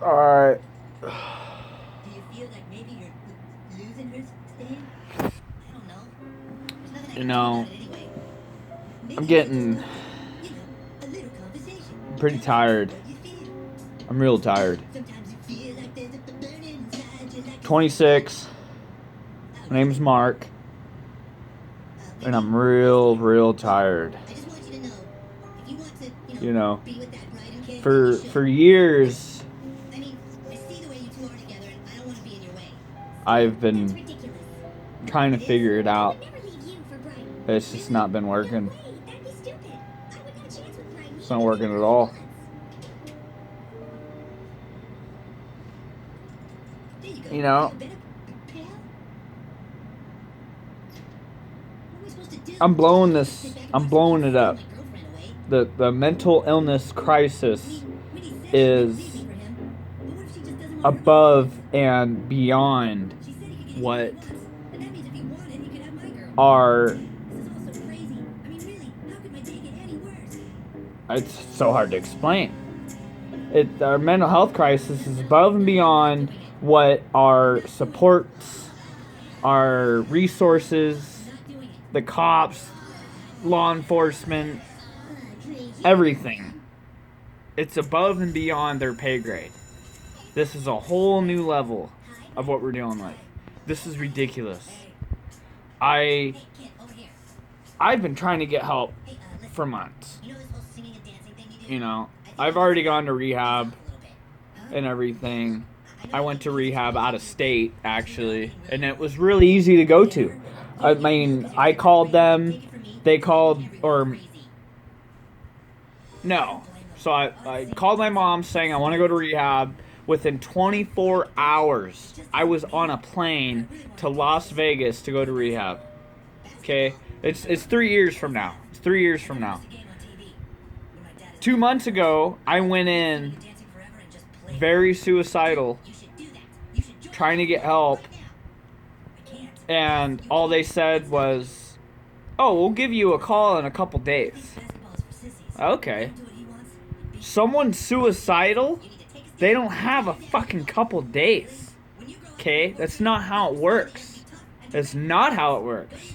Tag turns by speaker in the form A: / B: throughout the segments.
A: Alright.
B: Do you feel like maybe you're losing her, Stan? I don't know. There's nothing I can do about it anyway. Maybe
A: I'm getting
B: a little conversation.
A: pretty tired.
B: What you feel.
A: I'm real tired.
B: Sometimes you feel like there's a burning inside you, like
A: 26. My name's Mark. And I'm real tired.
B: I just want you to know, if you want to,
A: You know,
B: be with that writing kid,
A: for years,
B: I mean, I see the way you two are together, and I don't want to be in your way.
A: I've been
B: That's ridiculous.
A: trying to figure it out.
B: I would never leave you for Brian.
A: It's just not been working.
B: No way, that'd be stupid. I wouldn't have a chance with Brian.
A: It's not working at all.
B: There you go.
A: You know,
B: Feel better, pal? What are we supposed to do?
A: I'm blowing
B: Sit back and
A: I'm
B: watch
A: blowing
B: you
A: it up.
B: throw my girlfriend away?
A: The mental illness crisis
B: When he said she
A: is
B: was leaving for him, but what if she just doesn't want
A: above and beyond
B: She said he could get
A: what
B: anything he wants, and that means if he wanted, he could have my girl.
A: our
B: This is all so crazy. I mean, really, how could my day get any worse?
A: it's so hard to explain. Our mental health crisis is above and beyond what our supports, our resources,
B: Not doing it.
A: the cops, law enforcement,
B: Crazy.
A: everything. It's above and beyond their pay grade. This is a whole new level of what we're dealing with. This is ridiculous.
B: Hey, kid, over here.
A: I've been trying to get help
B: Hey, listen.
A: for months.
B: You know this whole singing and dancing thing you do?
A: You know, I've already gone to rehab
B: A little bit. Huh?
A: and everything. I went to rehab out of state, actually, and it was really easy to go to. I mean, I called them, they called, or no. So I called my mom saying I want to go to rehab. Within 24 hours, I was on a plane to Las Vegas to go to rehab. Okay? It's 3 years from now. It's 3 years from now. 2 months ago, I went in very suicidal, trying to get help, and all they said was, "Oh, we'll give you a call in a couple days." Okay. Someone suicidal? They don't have a fucking couple days. Okay? That's not how it works. That's not how it works.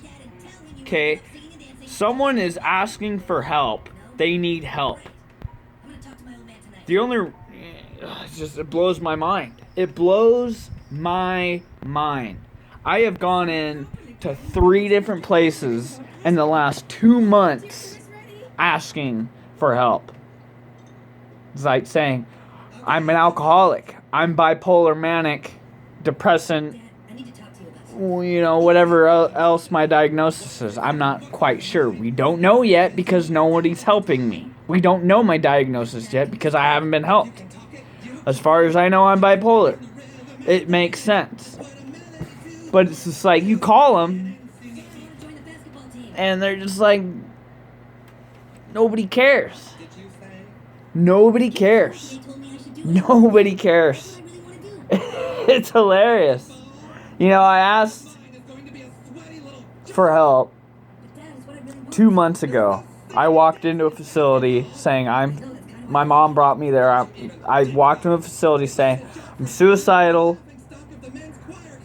A: Okay? Someone is asking for help. They need help. The only... it blows my mind. It blows my mind. I have gone in to 3 different places in the last 2 months asking for help. It's like saying, I'm an alcoholic, I'm bipolar, manic, depressant, whatever else my diagnosis is. I'm not quite sure. We don't know yet because nobody's helping me. We don't know my diagnosis yet because I haven't been helped. As far as I know, I'm bipolar. It makes sense. But it's just like, you call them, and they're just like, nobody cares. Nobody cares. Nobody cares. It's hilarious. I asked for help 2 months ago. I walked into a facility saying my mom brought me there. I walked into a facility saying, I'm suicidal.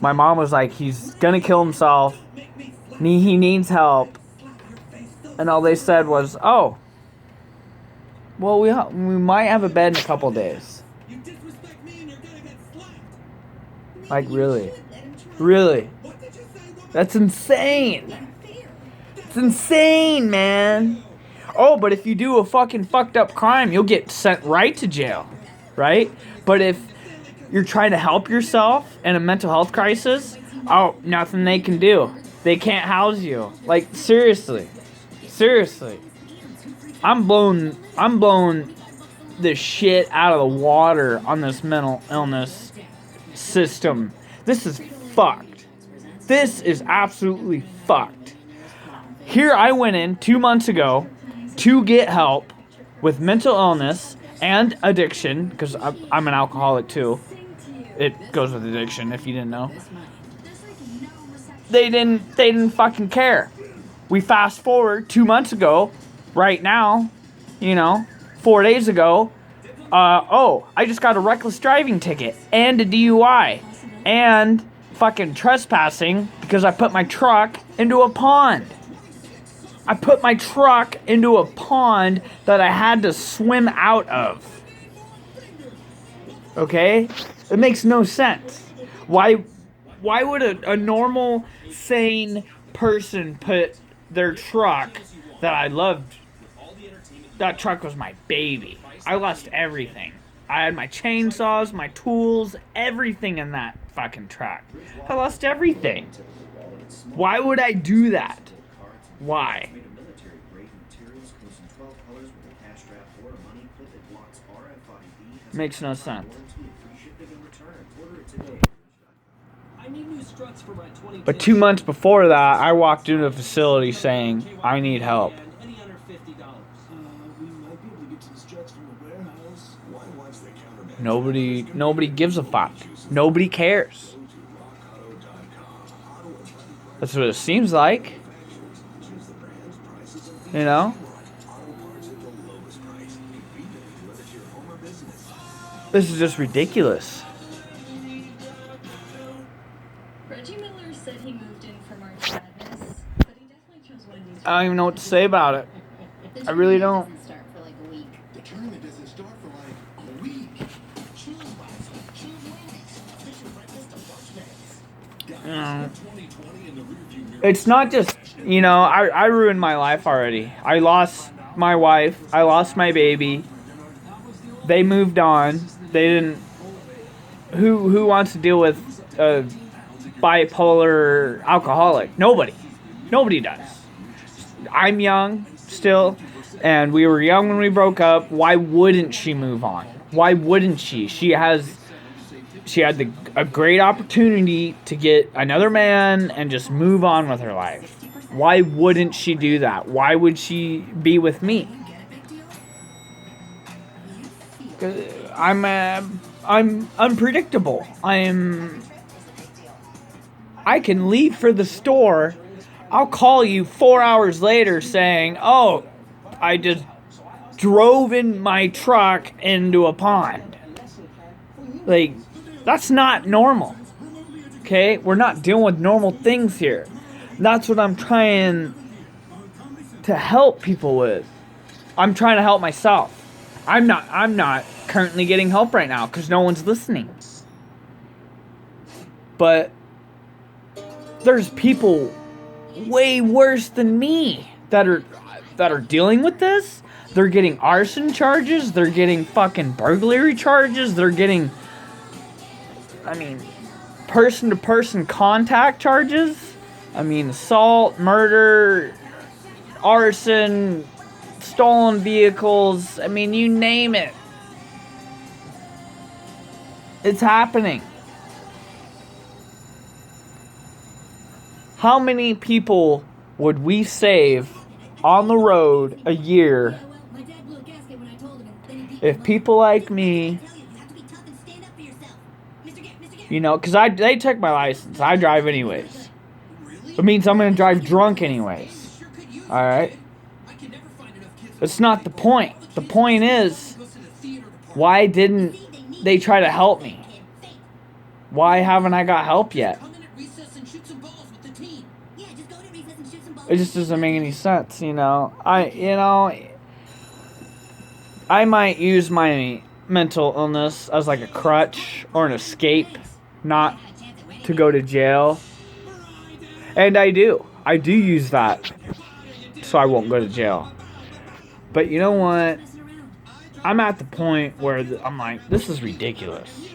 A: My mom was like, he's gonna kill himself. He needs help. And all they said was, oh, well, we might have a bed in a couple days. Like, really? Really? That's insane. It's insane, man. Oh, but if you do a fucking fucked up crime, you'll get sent right to jail, right? But if you're trying to help yourself in a mental health crisis, oh, nothing they can do. They can't house you. Like, seriously. Seriously. I'm blowing the shit out of the water on this mental illness system. This is fucked. This is absolutely fucked. Here I went in 2 months ago to get help with mental illness and addiction, because I'm an alcoholic too. It goes with addiction, if you didn't know. They didn't fucking care. We fast forward 2 months ago, right now, 4 days ago, I just got a reckless driving ticket and a DUI and fucking trespassing because I put my truck into a pond. I put my truck into a pond that I had to swim out of. Okay? It makes no sense. Why would a normal, sane person put their truck that I loved? That truck was my baby. I lost everything. I had my chainsaws, my tools, everything in that fucking truck. I lost everything. Why would I do that? Why? Makes no sense. But 2 months before that, I walked into a facility saying, I need help. Nobody gives a fuck. Nobody cares. That's what it seems like. You know? This is just ridiculous.
C: Reggie Miller said he moved in for March Madness, but he definitely chose one of these.
A: I don't even know what to say about it. I really don't.
C: Doesn't start for like a week.
D: The tournament doesn't start for like a week. Choose wisely. Choose Wendy's.
A: It's not just, I ruined my life already. I lost my wife. I lost my baby. They moved on. They didn't. Who wants to deal with a bipolar alcoholic? Nobody. Nobody does. I'm young still, and we were young when we broke up. Why wouldn't she move on? Why wouldn't she? She had a great opportunity to get another man and just move on with her life. Why wouldn't she do that? Why would she be with me? I'm unpredictable. I can leave for the store. I'll call you 4 hours later saying, oh, I just drove in my truck into a pond. Like, that's not normal. Okay? We're not dealing with normal things here. That's what I'm trying to help people with. I'm trying to help myself. I'm not currently getting help right now because no one's listening. But there's people way worse than me that are dealing with this. They're getting arson charges. They're getting fucking burglary charges. They're getting, person-to-person contact charges. Assault, murder, arson, stolen vehicles. You name it. It's happening. How many people would we save on the road a year if people like me, because they took my license. I drive anyways. It means I'm going to drive drunk anyways. Alright? That's not the point. The point is, why didn't they try to help me? Why haven't I got help yet? It just doesn't make any sense, I might use my mental illness as like a crutch or an escape, not to go to jail. And I do use that so I won't go to jail. But you know what? I'm at the point where I'm like, this is ridiculous.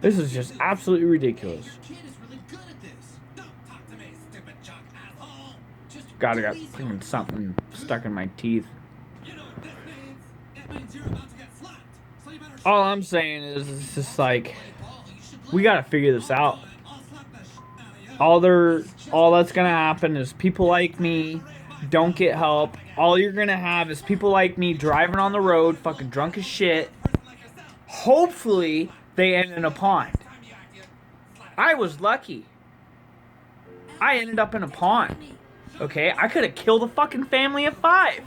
A: This is just absolutely ridiculous. God, I got freaking something stuck in my teeth. All I'm saying is, it's just like, we gotta figure this out. All that's gonna happen is people like me don't get help. All you're gonna have is people like me driving on the road, fucking drunk as shit. Hopefully, they end in a pond. I was lucky. I ended up in a pond. Okay? I could have killed a fucking family of 5.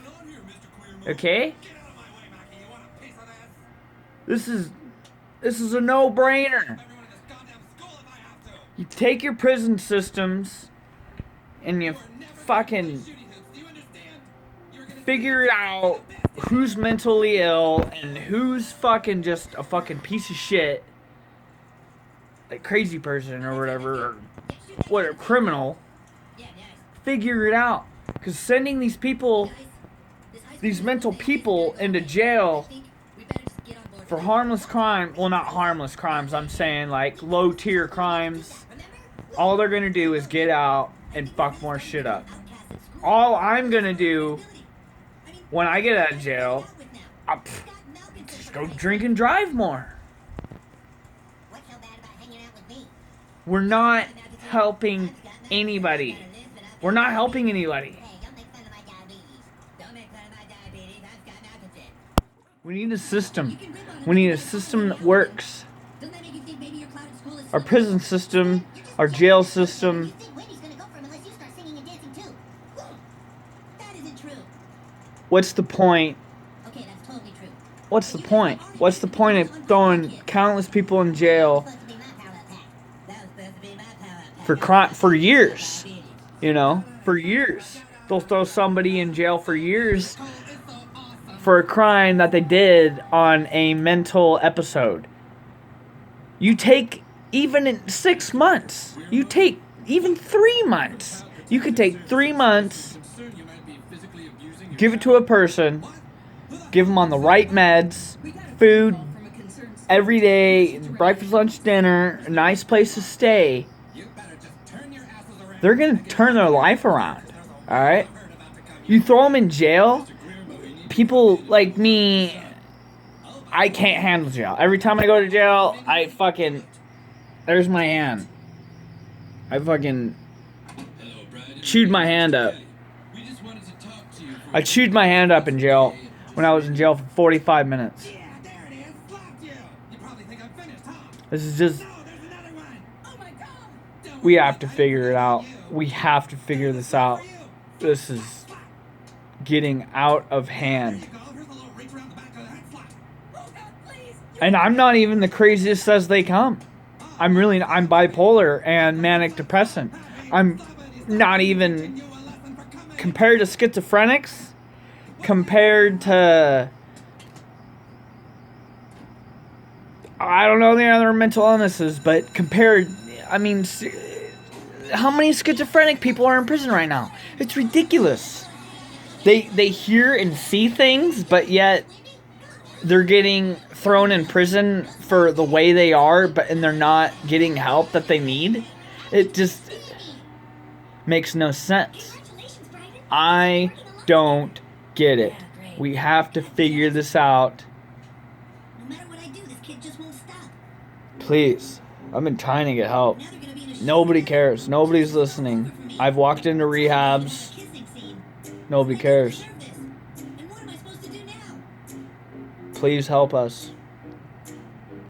A: Okay? This is a no-brainer.
D: Everyone in this goddamn school if I have to.
A: You take your prison systems and you
D: We're never
A: fucking
D: gonna play shooty hoops, do you understand? You're gonna
A: figure out who's mentally ill and who's fucking just a fucking piece of shit, like crazy person or whatever, or what, a criminal.
B: Yeah, nice.
A: Figure it out. Because sending these people,
B: Guys, this high school
A: these
B: is
A: mental
B: crazy.
A: people into jail
B: I think we better just get on board
A: for
B: with it.
A: harmless crime, well, not harmless crimes, I'm saying like low tier crimes,
B: Remember?
A: all they're gonna do is get out and fuck more shit up.
B: Outcasts at school.
A: All I'm gonna do
B: I mean,
A: when I get out of jail, I'll just go drink and drive more.
B: What's so bad about hanging out with me?
A: We're not helping anybody. We're not helping anybody.
B: Hey, don't make fun of my diabetes. Don't make fun of my diabetes. I've got Alka-Tet.
A: We need a system. We need a system that works.
B: Doesn't that make you think maybe your cloud at school is
A: Our prison system, our jail system.
B: You think Wendy's gonna go for him unless you start singing and dancing too? That isn't true.
A: What's the point?
B: Okay, that's totally true.
A: What's the point? What's the point of throwing countless people in jail
B: That was supposed to be my power pack. That was supposed to be my power pack.
A: for crime for years? You know, for years. They'll throw somebody in jail for years for a crime that they did on a mental episode. You take even in 6 months. You take even 3 months. You could take 3 months,
D: concerned you might be physically abusing your
A: give it to a person, give them on the right meds, food, every day, breakfast, lunch, dinner, a nice place to stay.
D: You better just turn your asses around.
A: They're gonna turn their life around. Alright? You throw them in jail, people like me, I can't handle jail. Every time I go to jail, I fucking, there's my hand. I fucking chewed my hand up.
D: We just wanted to talk to you for
A: I chewed my hand up in jail when I was in jail for 45 minutes.
D: Yeah, there it is. Slapped you. You probably think I'm finished, huh?
A: This is just,
D: No, there's another one. Oh my god.
A: we have to figure it out. We have to figure this out. This is getting out of hand.
D: There you go. Here's a little reach around the back of the head slap. Oh god, please.
A: And I'm not even the craziest as they come. I'm bipolar and manic depressant. I'm not even, compared to schizophrenics, compared to, I don't know the other mental illnesses, but compared, I mean, how many schizophrenic people are in prison right now? It's ridiculous. They hear and see things, but yet they're getting thrown in prison for the way they are, and they're not getting help that they need. It just makes no sense.
B: Congratulations, Bryden.
A: I don't get it. We have to figure this out.
B: No matter what I do, this kid just won't stop.
A: Please. I've been trying to get help.
B: Now they're gonna be in a
A: Nobody cares. Nobody's listening. I've walked into rehabs.
B: kissing scene.
A: Nobody cares.
B: I deserve this. And what am I supposed to do now?
A: Please help us.